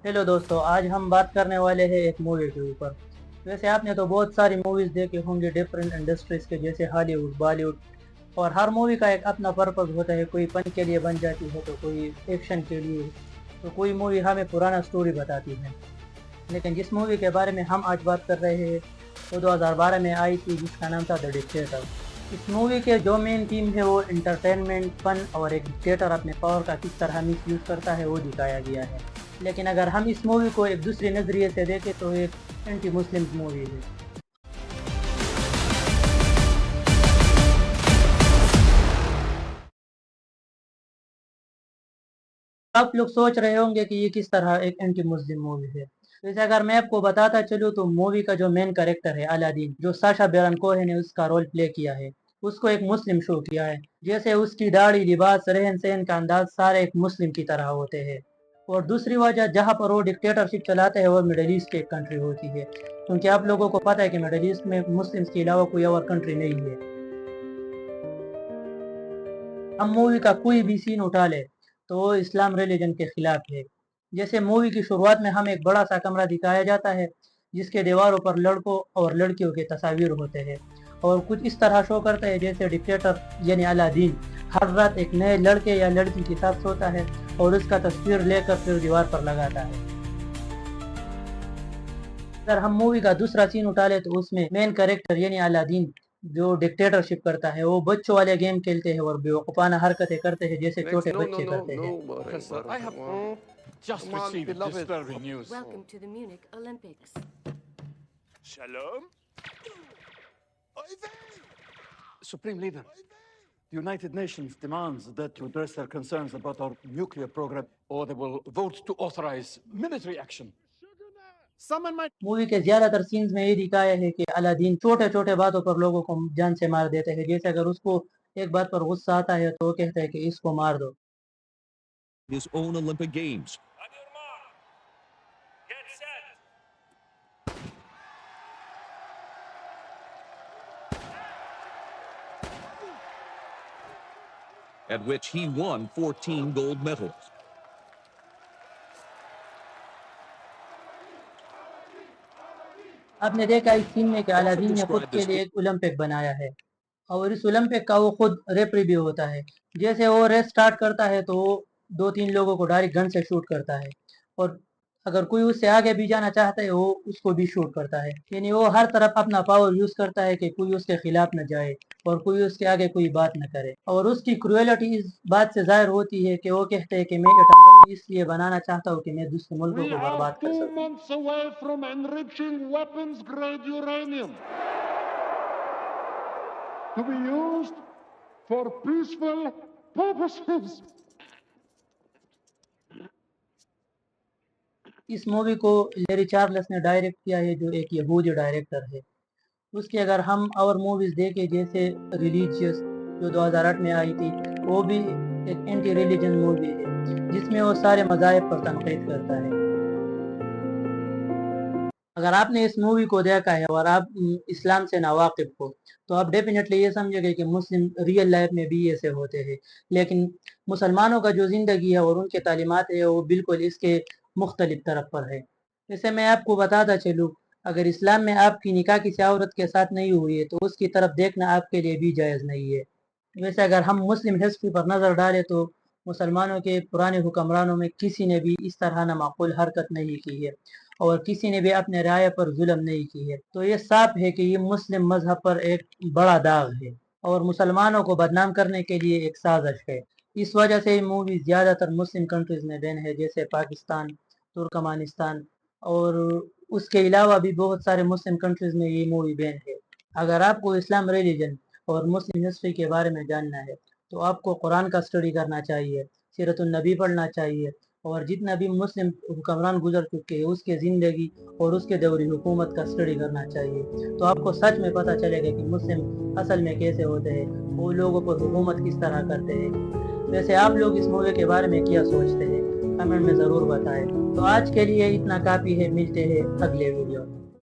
Hello दोस्तों, आज हम बात करने वाले हैं एक मूवी के ऊपर। वैसे आपने तो बहुत सारी मूवीज़ देखे होंगे डिफरेंट इंडस्ट्रीज़ के, जैसे हॉलीवुड, बॉलीवुड। और हर मूवी का एक अपना पर्पस होता है। कोई फन के लिए बन जाती है तो कोई एक्शन के लिए, तो कोई मूवी हमें पुराना स्टोरी बताती है। लेकिन जिस मूवी के बारे में हम आज बात कर रहे हैं वो 2012 में आई थी, जिसका नाम था द डिक्टेटर। इस मूवी के जो मेन थीम है वो इंटरटेनमेंट, फन और एक डिक्टेटर अपने पावर का किस तरह मिस यूज़ करता है वो दिखाया गया है। लेकिन अगर हम इस मूवी को एक दूसरे नज़रिए से देखें तो एक एंटी मुस्लिम मूवी है। आप लोग सोच रहे होंगे कि ये किस तरह एक एंटी मुस्लिम मूवी है। वैसे अगर मैं आपको बताता चलूँ तो मूवी का जो मेन कैरेक्टर है अलादीन, जो साशा बैरन कोहेन ने उसका रोल प्ले किया है, उसको एक मुस्लिम शो किया है। जैसे उसकी दाढ़ी, लिबास, रहन सहन का अंदाज सारे एक मुस्लिम की तरह होते हैं। और दूसरी वजह जहाँ पर वो डिक्टेटरशिप चलाते हैं वो मिडल ईस्ट की एक कंट्री होती है, क्योंकि आप लोगों को पता है कि मिडल ईस्ट में मुस्लिम्स के अलावा कोई और कंट्री नहीं है। हम मूवी का कोई भी सीन उठा ले तो वो इस्लाम रिलीजन के खिलाफ है। जैसे मूवी की शुरुआत में हमें एक बड़ा सा कमरा दिखाया जाता है, जिसके दीवारों पर लड़कों और लड़कियों के तस्वीर होते हैं, और कुछ इस तरह शो करते हैं जैसे डिक्टेटर यानी अलादीन हर रात एक नए लड़के या लड़की के साथ सोता है और उसका तस्वीर लेकर फिर दीवार पर लगाता है। अगर हम मूवी का दूसरा सीन उठा ले तो उसमें मेन कैरेक्टर यानी अलादीन जो डिक्टेटरशिप करता है वो बच्चों वाले गेम खेलते हैं और बेवकूफाना हरकतें करते हैं जैसे छोटे No, no, बच्चे no, करते no, हैं। Professor. I have just Come on, received beloved. disturbing news. Welcome to the Munich Olympics. Shalom. Supreme Leader, the United Nations demands that you address their concerns about our nuclear program, or they will vote to authorize military action. Summon my movie के ज्यादातर scenes में ये दिखाया है कि Aladdin छोटे छोटे बातों पर लोगों को जान से मार देते हैं। जैसे अगर उसको एक बात पर गुस्सा आता है तो वो कहता है कि इसको मार दो। his own Olympic Games. On your mark. Get set. At which he won 14 gold medals. आपने देखा इस सीन में कि अलादीन ने खुद के लिए एक ओलंपिक बनाया है, और इस ओलंपिक का वो खुद रेफरी भी होता है। जैसे वो रेस स्टार्ट करता है तो वो दो तीन लोगों को डायरेक्ट गन से शूट करता है, और अगर कोई उससे आगे भी जाना चाहता है वो उसको भी शूट करता है। यानी वो हर तरफ अपना पावर यूज करता है कि कोई उसके खिलाफ न जाए और कोई उसके आगे कोई बात न करे। और उसकी क्रुएलिटी इस बात से जाहिर होती है कि वो कहते हैं कि मैं एटम बम इसलिए बनाना चाहता हूँ कि मैं दूसरे मुल्कों We को बर्बाद are कर 2 सकूं। months away from enriching weapons-grade uranium to be used for peaceful purposes. इस मूवी को लेरी चार्ल्स ने डायरेक्ट किया है, जो एक यहूदी डायरेक्टर है। उसकी अगर हम और मूवीज देखें जैसे रिलीजियस जो 2008 में आई थी, वो भी एक एंटी रिलीजन मूवी है जिसमें वो सारे मज़ाहिब पर तनकीद करता है। अगर आपने इस मूवी को देखा है और आप इस्लाम से नावाकिफ हो तो आप डेफिनेटली ये समझोगे कि मुस्लिम रियल लाइफ में भी ऐसे होते हैं। लेकिन मुसलमानों का जो ज़िंदगी है और उनके तालीमात है वो बिल्कुल इसके मुख्तलिफ तरफ पर है। जैसे मैं आपको बताता चलूँ, अगर इस्लाम में आपकी निकाह किसी औरत के साथ नहीं हुई है तो उसकी तरफ देखना आपके लिए भी जायज़ नहीं है। वैसे अगर हम मुस्लिम हिस्ट्री पर नज़र डालें तो मुसलमानों के पुराने हुक्मरानों में किसी ने भी इस तरह नामाकूल हरकत नहीं की है और किसी ने भी अपने राय पर जुल्म नहीं की है। तो ये साफ है कि ये मुस्लिम मजहब पर एक बड़ा दाग है और मुसलमानों को बदनाम करने के लिए एक साजिश है। इस वजह से ये मूवी ज़्यादातर मुस्लिम कंट्रीज़ में बैन है, जैसे पाकिस्तान, तुर्कमानिस्तान, और उसके अलावा भी बहुत सारे मुस्लिम कंट्रीज़ में ये मूवी बैन है। अगर आपको इस्लाम रिलीजन और मुस्लिम हिस्ट्री के बारे में जानना है तो आपको कुरान का स्टडी करना चाहिए, सीरतुन नबी पढ़ना चाहिए, और जितना भी मुस्लिम हुक्मरान गुजर चुके हैं उसके ज़िंदगी और उसके दौरी हुकूमत का स्टडी करना चाहिए। तो आपको सच में पता चलेगा कि मुस्लिम असल में कैसे होते हैं, वो लोगों पर हुकूमत किस तरह करते हैं। वैसे आप लोग इस मूवी के बारे में क्या सोचते हैं, कमेंट में ज़रूर बताएं। तो आज के लिए इतना काफ़ी है, मिलते हैं अगले वीडियो में।